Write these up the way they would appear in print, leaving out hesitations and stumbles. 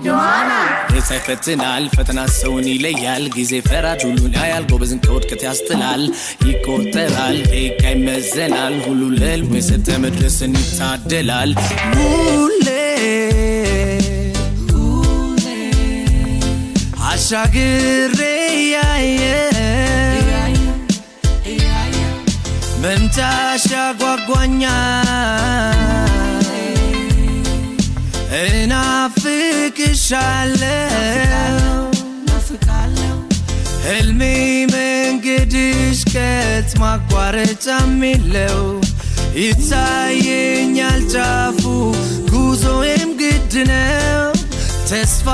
ዮሐና የሳይፈትናል ፈተና ሰውን ይለያል ጊዜ ፈራጅ ሁሉን ያያል ጎበዝን ከውድቀት ያስጥላል ይቆጠራል ደቂቃ ይመዘናል ሁሉ ለህልሙ የሰጠ መድረስን ይታደላል ሁሌ አሻግሬ ያየ መምጫሽ ያጓጓኛል እናፍቅሻለሁ ህልሜ መንገድሽ ከት ማቋረጫም የለው ይታየኛል ጫፉ ጉዞዬም ግድ ነው ተስፋ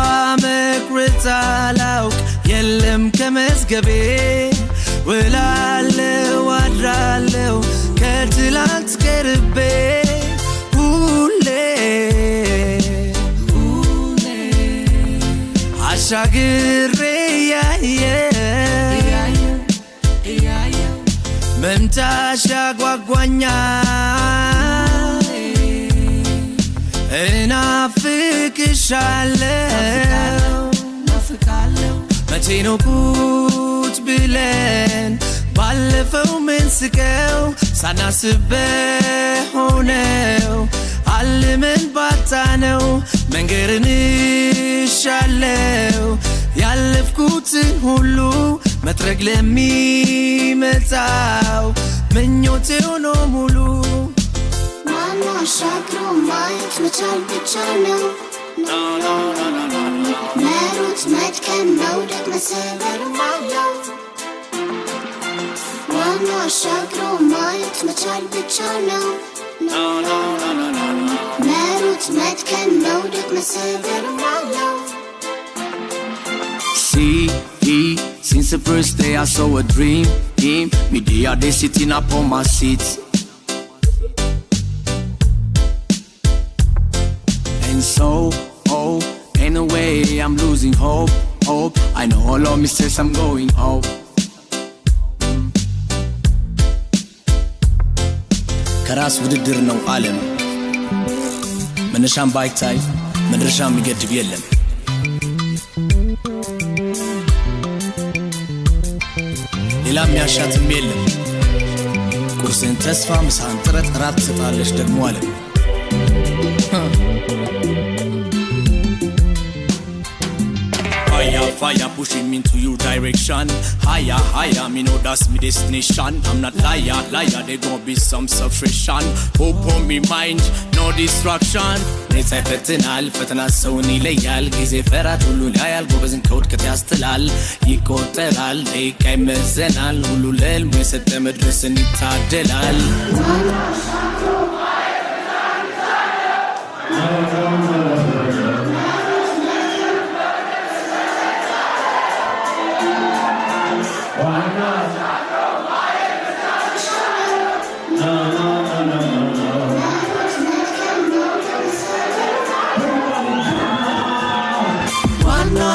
መቁረጥ አላውቅ የለም ከመዝገቤ ውላለሁ አድራለሁ ከትላንት ቀርቤ ሁሌ አሻግሬ ያየ መምጫሽ ያጓጓኛል እናፍቅሻለሁ መቼ ነው ቁጭ ብለን ባለፈው ምንስቀው ሳናስብ ሆነው አልመን ባጣነው መንገርን እሻለው ያለፍኩትን ሁሉ መጥረግ ለሚመጣው ምኞቴ ሆኖ ሙሉ ማን አሻግሮ ማየት መቻል ብቻ ነው መሮጥ መድከም መውደቅ መሰበርም አለው ማን አሻግሮ ማየት መቻል ብቻ ነው መሮጥ መድከም መውደቅ መሰበርም አለው Since the first day I saw a dream me day they sitting up on my seat and so in a way I'm losing hope I know all of me says I'm going up ከራስ ውድድር ነው ዓለም መነሻም ባይታይ መድረሻም ይገድብ የለም ሌላ የሚያሻትም የለም ቁርስን ተስፋ ምሳን ጥረት ራት ትሰጣለች ደግሞ ዓለም Fire pushing me into your direction Higher, me know that's me destination I'm not liar, there gon' be some sufferation Hope on me mind, no distraction የሳይፈትናል ፈተና ሰውን ይለያል ጊዜ ፈራጅ ሁሉን ያያል ጎበዝን ከውድቀት ያስጥላል ይቆጠራል ደቂቃ ይመዘናል ሁሉ ለህልሙ የሰጠ መድረስን ይታደላል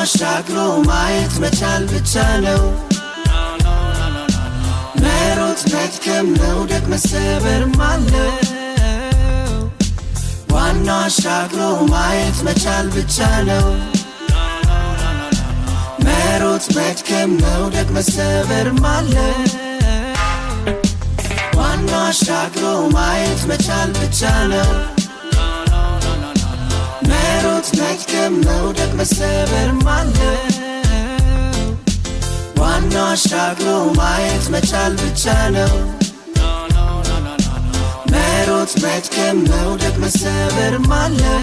አሻግሮ ማየት መቻል ብቻ ነው መሮጥ መድከም መውደቅ መሰበርም አለው ዋናው አሻግሮ ማየት መቻል ብቻ ነው መሮጥ መድከም መውደቅ መሰበርም አለው ዋናው አሻግሮ ማየት መቻል ብቻ ነው መሮጥ መድከም መውደቅ መሰበርም አለው ዋናው አሻግሮ ማየት መቻል ብቻ ነው መሮጥ መድከም መውደቅ መሰበርም አለው